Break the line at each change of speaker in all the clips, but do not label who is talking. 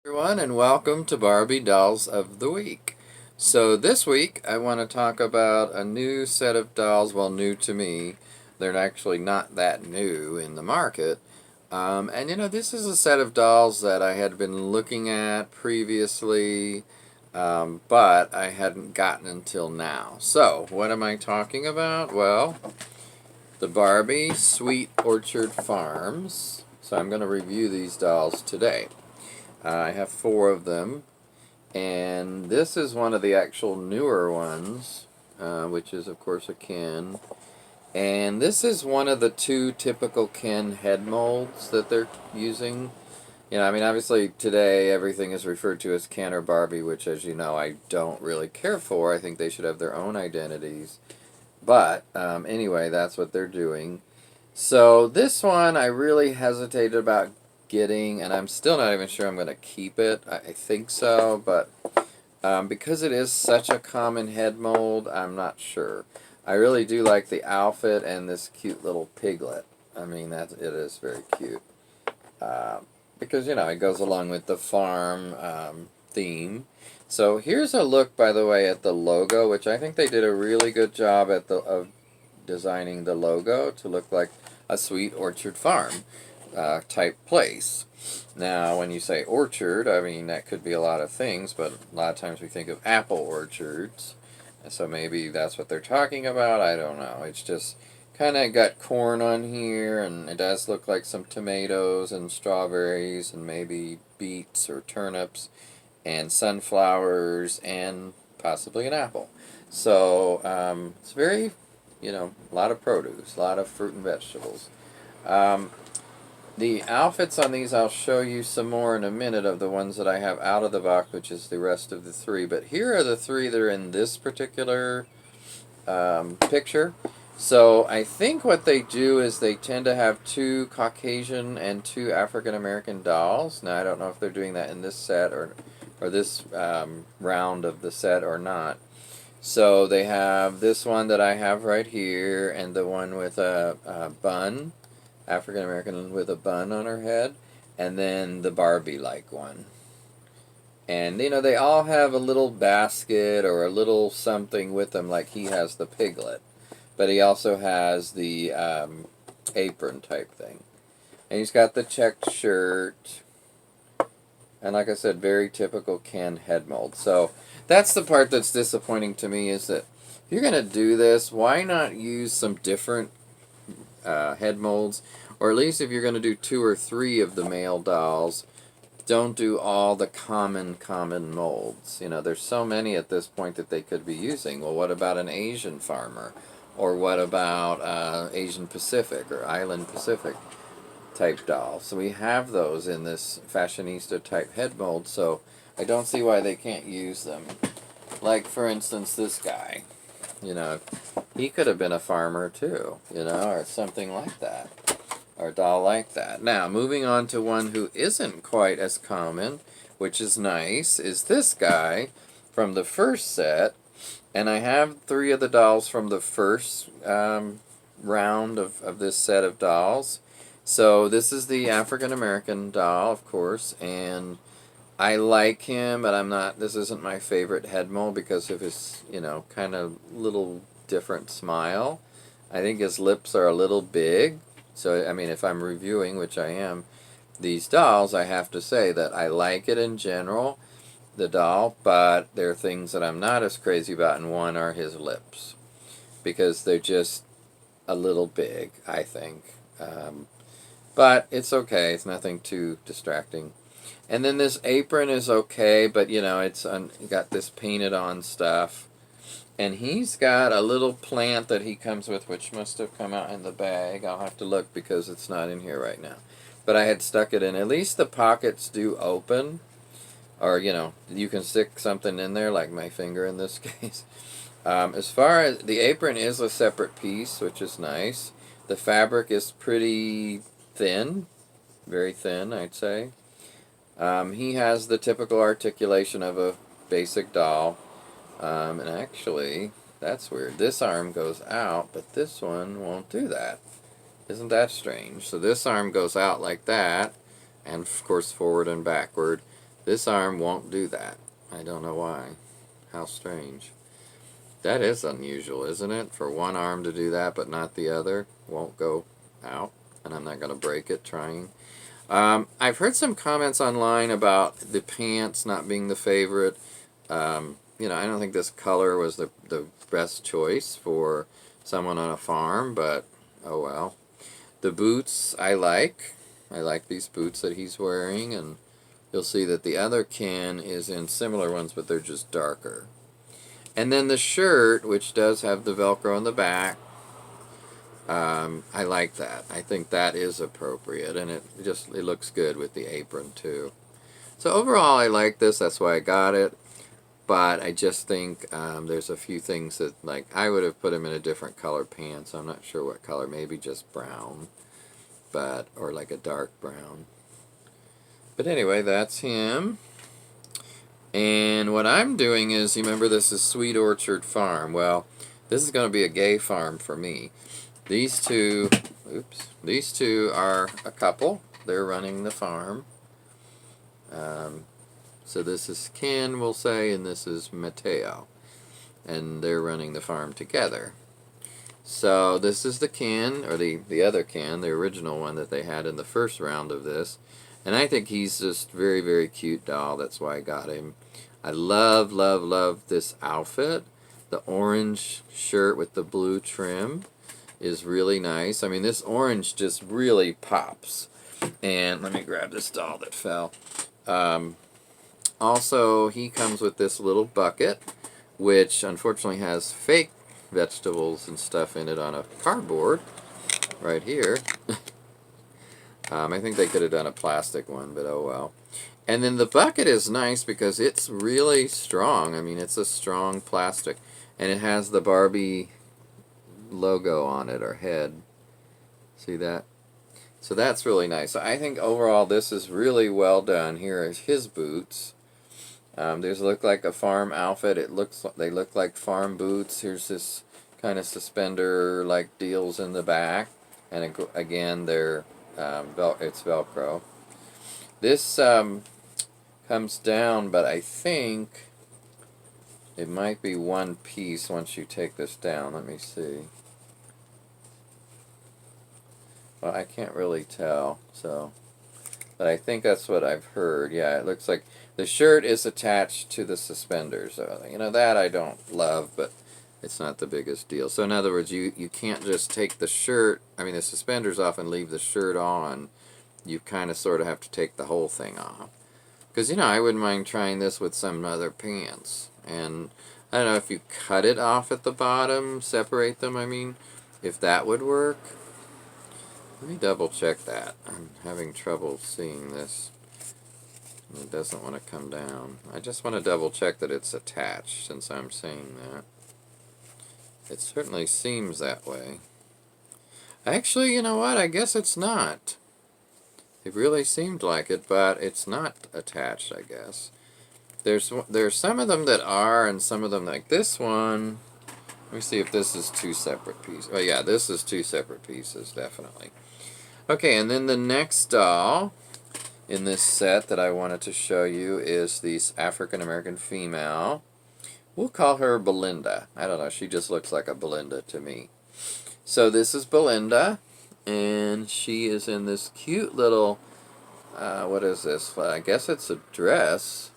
Everyone, and welcome to Barbie Dolls of the Week. So this week I want to talk about a new set of dolls. Well, new to me. They're actually not that new in the market. This is a set of dolls that I had been looking at previously, but I hadn't gotten until now. So what am I talking about? Well, the Barbie Sweet Orchard Farms. So I'm going to review these dolls today. I have four of them, and this is one of the actual newer ones, which is, of course, a Ken. And this is one of the two typical Ken head molds that they're using. Obviously today everything is referred to as Ken or Barbie, which, as you know, I don't really care for. I think they should have their own identities. But anyway, that's what they're doing. So this one I really hesitated about getting, and I'm still not even sure I'm going to keep it. I think so, but because it is such a common head mold, I'm not sure. I really do like the outfit and this cute little piglet. It is very cute. Because, it goes along with the farm theme. So here's a look, by the way, at the logo, which I think they did a really good job of designing the logo to look like a sweet orchard farm type place. Now, when you say orchard, that could be a lot of things, but a lot of times we think of apple orchards. So maybe that's what they're talking about. I don't know. It's just kind of got corn on here, and it does look like some tomatoes and strawberries and maybe beets or turnips and sunflowers and possibly an apple. So it's very, a lot of produce, a lot of fruit and vegetables. Um, the outfits on these, I'll show you some more in a minute of the ones that I have out of the box, which is the rest of the three. But here are the three that are in this particular picture. So I think what they do is they tend to have two Caucasian and two African American dolls. Now I don't know if they're doing that in this set or this round of the set or not. So they have this one that I have right here, and the one with a bun, African American with a bun on her head, and then the Barbie-like one. And they all have a little basket or a little something with them, like he has the piglet, but he also has the apron type thing, and he's got the checked shirt. And like I said, very typical Ken head mold. So that's the part that's disappointing to me, is that if you're going to do this, why not use some different head molds? Or at least if you're going to do two or three of the male dolls, don't do all the common molds. There's so many at this point that they could be using. Well, what about an Asian farmer? Or what about Asian Pacific or Island Pacific type doll? So we have those in this fashionista type head mold, so I don't see why they can't use them. Like, for instance, this guy. He could have been a farmer too, or something like that. Or a doll like that. Now, moving on to one who isn't quite as common, which is nice, is this guy from the first set. And I have three of the dolls from the first round of this set of dolls. So this is the African American doll, of course, and I like him, but this isn't my favorite head mold because of his, kind of little different smile. I think his lips are a little big. So, if I'm reviewing, which I am, these dolls, I have to say that I like it in general, the doll, but there are things that I'm not as crazy about, and one are his lips, because they're just a little big, I think. But it's okay. It's nothing too distracting. And then this apron is okay, but it's got this painted on stuff. And he's got a little plant that he comes with, which must have come out in the bag. I'll have to look because it's not in here right now. But I had stuck it in. At least the pockets do open. Or, you can stick something in there, like my finger in this case. As far as the apron is a separate piece, which is nice. The fabric is pretty thin, very thin, I'd say. He has the typical articulation of a basic doll. And actually, that's weird. This arm goes out, but this one won't do that. Isn't that strange? So this arm goes out like that, and of course forward and backward. This arm won't do that. I don't know why. How strange. That is unusual, isn't it? For one arm to do that, but not the other. Won't go out. And I'm not going to break it trying. I've heard some comments online about the pants not being the favorite. I don't think this color was the best choice for someone on a farm, but oh well. The boots I like. I like these boots that he's wearing, and you'll see that the other Ken is in similar ones, but they're just darker. And then the shirt, which does have the Velcro on the back, I like that. I think that is appropriate, and it looks good with the apron too. So overall, I like this. That's why I got it. But I just think there's a few things that, like, I would have put him in a different color pants. I'm not sure what color. Maybe just brown, or like a dark brown. But anyway, that's him. And what I'm doing is, you remember this is Sweet Orchard Farm. Well, this is going to be a gay farm for me. These two are a couple. They're running the farm. So this is Ken, we'll say, and this is Mateo. And they're running the farm together. So this is the Ken, or the other Ken, the original one that they had in the first round of this. And I think he's just very, very cute doll. That's why I got him. I love, love, love this outfit. The orange shirt with the blue trim is really nice. I mean, this orange just really pops. And let me grab this doll that fell. Also, he comes with this little bucket, which unfortunately has fake vegetables and stuff in it on a cardboard right here. I think they could have done a plastic one, but oh well. And then the bucket is nice because it's really strong. I mean, it's a strong plastic. And it has the Barbie logo on it, or head. See that? So that's really nice. I think overall this is really well done. Here is his boots. These look like a farm outfit. They look like farm boots. Here's this kind of suspender like deals in the back, and again they're it's Velcro. This comes down, but I think it might be one piece once you take this down. Let me see. Well, I can't really tell, but I think that's what I've heard. Yeah, it looks like the shirt is attached to the suspenders. That I don't love, but it's not the biggest deal. So in other words, you can't just take the suspenders off and leave the shirt on. You kind of sort of have to take the whole thing off. Because, I wouldn't mind trying this with some other pants. And I don't know if you cut it off at the bottom, separate them, if that would work. Let me double check that. I'm having trouble seeing this. It doesn't want to come down. I just want to double check that it's attached, since I'm saying that. It certainly seems that way. Actually, you know what? I guess it's not. It really seemed like it, but it's not attached, I guess. There's some of them that are, and some of them like this one. Let me see if this is two separate pieces. Oh yeah, this is two separate pieces, definitely. Okay, and then the next doll in this set that I wanted to show you is this African American female. We'll call her Belinda. I don't know, she just looks like a Belinda to me. So this is Belinda, and she is in this cute little, what is this? I guess it's a dress.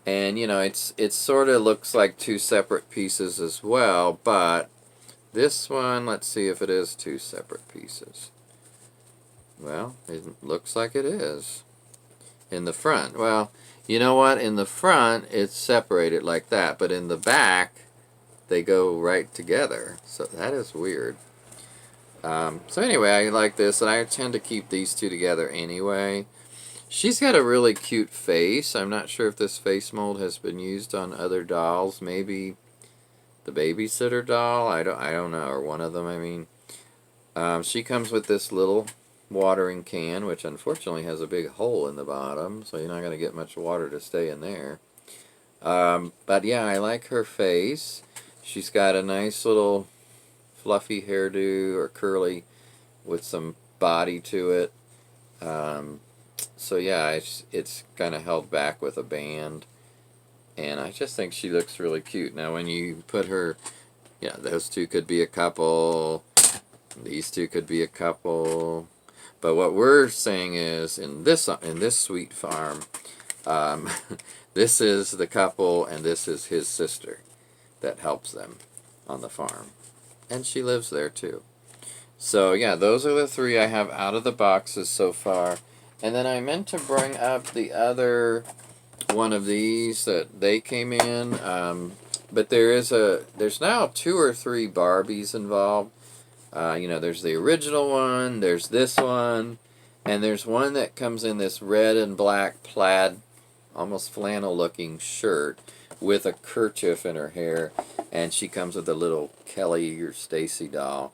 And, it sort of looks like two separate pieces as well, but this one, let's see if it is two separate pieces. Well, it looks like it is. In the front. Well, you know what? In the front, it's separated like that, but in the back, they go right together. So that is weird. So anyway, I like this, and I tend to keep these two together anyway. She's got a really cute face. I'm not sure if this face mold has been used on other dolls. Maybe the babysitter doll. I don't know, or one of them. She comes with this little watering can, which unfortunately has a big hole in the bottom, so you're not going to get much water to stay in there. But yeah, I like her face. She's got a nice little fluffy hairdo, or curly, with some body to it. So yeah, it's kind of held back with a band, and I just think she looks really cute. Now when you put her, yeah, those two could be a couple, these two could be a couple, but what we're saying is in this sweet farm, um, this is the couple and this is his sister that helps them on the farm, and she lives there too. So yeah, those are the three I have out of the boxes so far. And then I meant to bring up the other one of these that they came in, but there's now 2 or 3 Barbies involved. There's the original one, there's this one, and there's one that comes in this red and black plaid, almost flannel looking shirt with a kerchief in her hair, and she comes with a little Kelly or Stacy doll.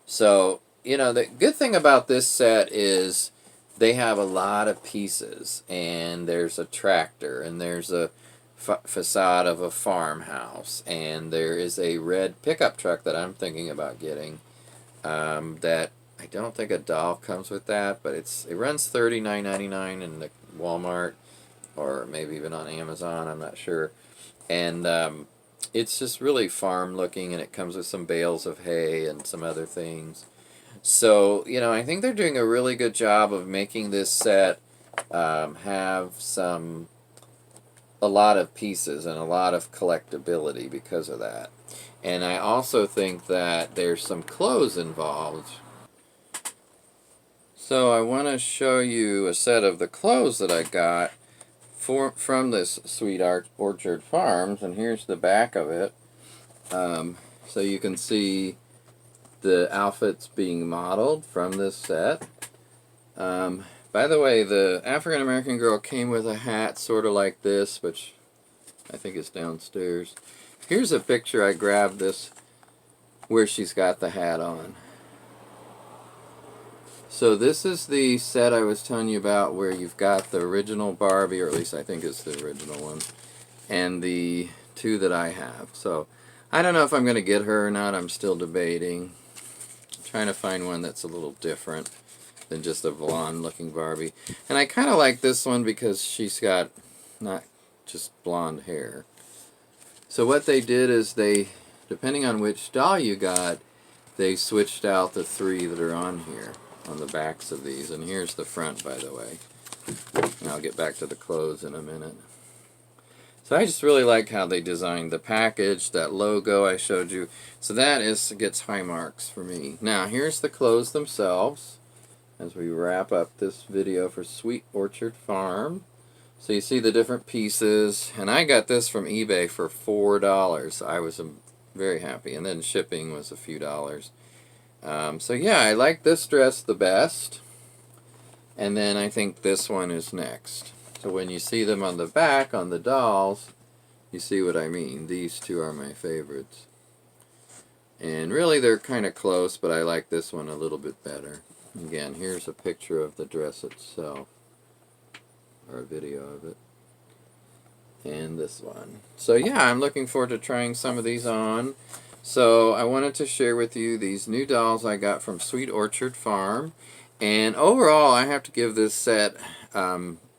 So, the good thing about this set is they have a lot of pieces, and there's a tractor, and there's a facade of a farmhouse, and there is a red pickup truck that I'm thinking about getting, that I don't think a doll comes with that, but it runs $39.99 in the Walmart, or maybe even on Amazon, I'm not sure. And it's just really farm looking, and it comes with some bales of hay and some other things. So, I think they're doing a really good job of making this set have a lot of pieces and a lot of collectability because of that. And I also think that there's some clothes involved. So I want to show you a set of the clothes that I got from this Sweet Orchard Farms, and here's the back of it. So you can see the outfits being modeled from this set. By the way, the African American girl came with a hat sort of like this, which I think is downstairs. Here's a picture I grabbed this where she's got the hat on. So this is the set I was telling you about where you've got the original Barbie, or at least I think it's the original one, and the 2 that I have. So I don't know if I'm going to get her or not. I'm still debating. I'm trying to find one that's a little different than just a blonde looking Barbie. And I kind of like this one because she's got not just blonde hair. So what they did is depending on which doll you got, they switched out the 3 that are on here, on the backs of these. And here's the front, by the way. And I'll get back to the clothes in a minute. So I just really like how they designed the package, that logo I showed you. So that gets high marks for me. Now, here's the clothes themselves as we wrap up this video for Sweet Orchard Farm. So you see the different pieces, and I got this from eBay for $4. I was very happy, and then shipping was a few dollars. So yeah, I like this dress the best, and then I think this one is next. So when you see them on the back, on the dolls, you see what I mean. These 2 are my favorites. And really they're kind of close, but I like this one a little bit better. Again, here's a picture of the dress itself, or a video of it, and this one. So yeah, I'm looking forward to trying some of these on. So I wanted to share with you these new dolls I got from Sweet Orchard Farm, and overall I have to give this set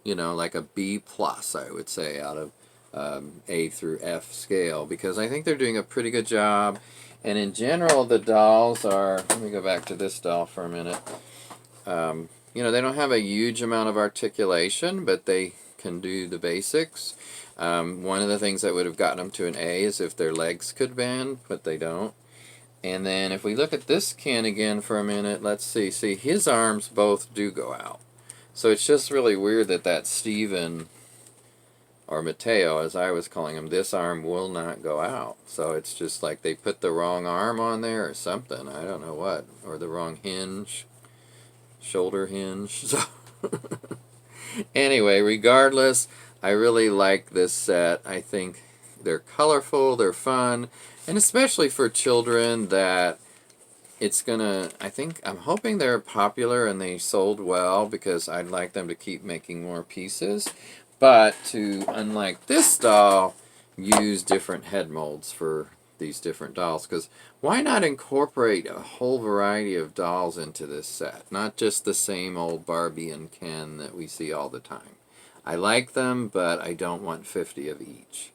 like a B+, I would say, out of A through F scale, because I think they're doing a pretty good job. And in general, the dolls are, let me go back to this doll for a minute. They don't have a huge amount of articulation, but they can do the basics. One of the things that would have gotten them to an A is if their legs could bend, but they don't. And then if we look at this can again for a minute, let's see. See, his arms both do go out. So it's just really weird that Steven, or Mateo as I was calling him, this arm will not go out. So it's just like they put the wrong arm on there or something. I don't know what. Or the wrong hinge. Shoulder hinge. So anyway, regardless, I really like this set. I think they're colorful, they're fun, and especially for children that I'm hoping they're popular and they sold well, because I'd like them to keep making more pieces. But to, unlike this doll, use different head molds for these different dolls, because why not incorporate a whole variety of dolls into this set? Not just the same old Barbie and Ken that we see all the time. I like them, but I don't want 50 of each.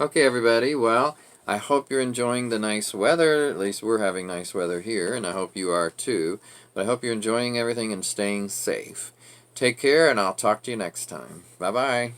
Okay, everybody, well, I hope you're enjoying the nice weather. At least we're having nice weather here, and I hope you are too. But I hope you're enjoying everything and staying safe. Take care, and I'll talk to you next time. Bye-bye.